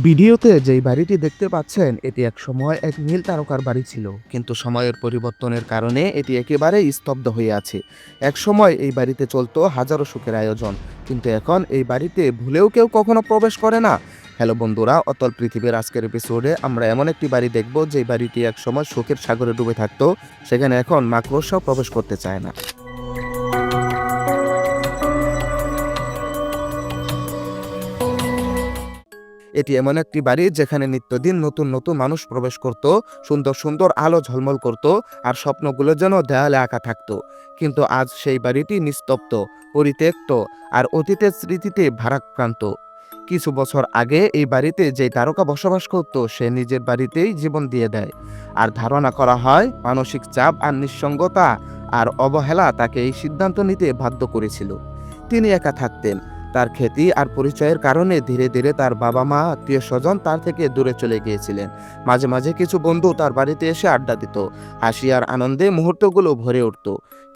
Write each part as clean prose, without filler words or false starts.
ভিডিওতে যেই বাড়িটি দেখতে পাচ্ছেন এটি একসময় এক নীল তারকার বাড়ি ছিল, কিন্তু সময়ের পরিবর্তনের কারণে এটি একেবারেই স্তব্ধ হয়ে আছে। একসময় এই বাড়িতে চলতো হাজারো সুখের আয়োজন, কিন্তু এখন এই বাড়িতে ভুলেও কেউ কখনো প্রবেশ করে না। হ্যালো বন্ধুরা, অতল পৃথিবীর আজকের এপিসোডে আমরা এমন একটি বাড়ি দেখব যে বাড়িটি একসময় সুখের সাগরে ডুবে থাকতো, সেখানে এখন মাকড়সাও প্রবেশ করতে চায় না। এটি এমন একটি বাড়ি যেখানে নিত্যদিন নতুন নতুন মানুষ প্রবেশ করত, সুন্দর সুন্দর আলো ঝলমল করত, আর স্বপ্নগুলো যেন দেয়ালে আঁকা থাকতো। কিন্তু আজ সেই বাড়িটি নিস্তব্ধ, পরিত্যক্ত, আর অতীতের স্মৃতিতে ভারাক্রান্ত। কিছু বছর আগে এই বাড়িতে যে তারকা বসবাস করত সে নিজের বাড়িতেই জীবন দিয়ে দেয়, আর ধারণা করা হয় মানসিক চাপ আর নিঃসঙ্গতা আর অবহেলা তাকে এই সিদ্ধান্ত নিতে বাধ্য করেছিল। তিনি একা থাকতেন, তার খ্যাতি আর পরিচয়ের কারণে ধীরে ধীরে তার বাবা মা আত্মীয় স্বজন তার থেকে দূরে চলে গিয়েছিলেন। মাঝে মাঝে কিছু বন্ধু তার বাড়িতে এসে আড্ডা দিত, হাসি আর আনন্দে মুহূর্তগুলো ভরে উঠত।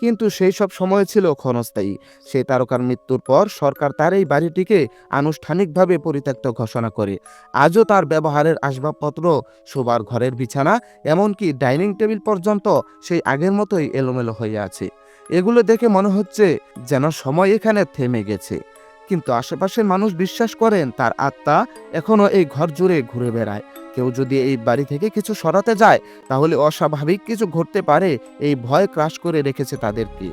কিন্তু সেই সব সময় ছিল ক্ষণস্থায়ী। সেই তারকার মৃত্যুর পর সরকার তার এই বাড়িটিকে আনুষ্ঠানিকভাবে পরিত্যক্ত ঘোষণা করে। আজও তার ব্যবহারের আসবাবপত্র, শোবার ঘরের বিছানা, এমনকি ডাইনিং টেবিল পর্যন্ত সেই আগের মতোই এলোমেলো হয়ে আছে। এগুলো দেখে মনে হচ্ছে যেন সময় এখানে থেমে গেছে। কিন্তু আশেপাশের মানুষ বিশ্বাস করেন তার আত্মা এখনো এই ঘর জুড়ে ঘুরে বেড়ায়। কেউ যদি এই বাড়ি থেকে কিছু সরাতে যায় তাহলে অস্বাভাবিক কিছু ঘটতে পারে, এই ভয় ক্রাশ করে রেখেছে তাদেরকে।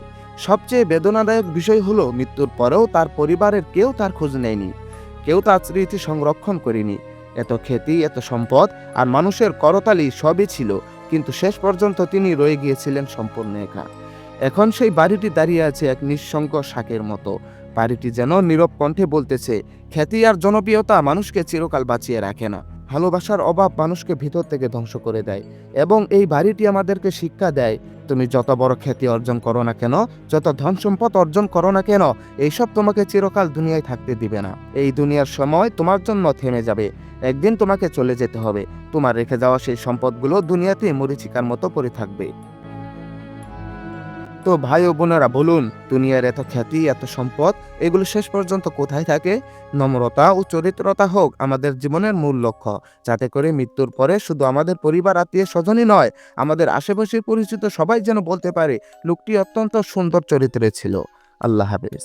সবচেয়ে বেদনাদায়ক বিষয় হলো মৃত্যুর পরেও তার পরিবারের কেউ তার খোঁজ নেয়নি, কেউ তার স্মৃতি সংরক্ষণ করেনি। এত খ্যাতি, এত সম্পদ আর মানুষের করতালি সবই ছিল, কিন্তু শেষ পর্যন্ত তিনি রয়ে গিয়েছিলেন সম্পূর্ণ একা। এখন সেই বাড়িটি দাঁড়িয়ে আছে এক নিঃসঙ্গ শাকের মতো। বাড়িটি যেন নীরব কণ্ঠে বলতেছে, খ্যাতি আর জনপ্রিয়তা মানুষকে চিরকাল বাঁচিয়ে রাখে না, ভালোবাসার অভাব মানুষকে ভিতর থেকে ধ্বংস করে দেয়। এবং এই বাড়িটি আমাদেরকে শিক্ষা দেয়, তুমি যত বড় খ্যাতি অর্জন করো না কেন, যত ধন সম্পদ অর্জন করো না কেন, এইসব তোমাকে চিরকাল দুনিয়ায় থাকতে দিবে না। এই দুনিয়ার সময় তোমার জন্য থেমে যাবে, একদিন তোমাকে চলে যেতে হবে। তোমার রেখে যাওয়া সেই সম্পদগুলো দুনিয়াতে মরীচিকার মতো পড়ে থাকবে। তো ভাই ও বোনেরা বলুন, দুনিয়ার এত খ্যাতি, এত সম্পদ, এগুলো শেষ পর্যন্ত কোথায় থাকে? নম্রতা ও চরিত্রতা হোক আমাদের জীবনের মূল লক্ষ্য, যাতে করে মৃত্যুর পরে শুধু আমাদের পরিবার, আত্মীয় স্বজনই নয়, আমাদের আশেপাশে পরিচিত সবাই যেন বলতে পারে লোকটি অত্যন্ত সুন্দর চরিত্রের ছিল। আল্লাহ হাফেজ।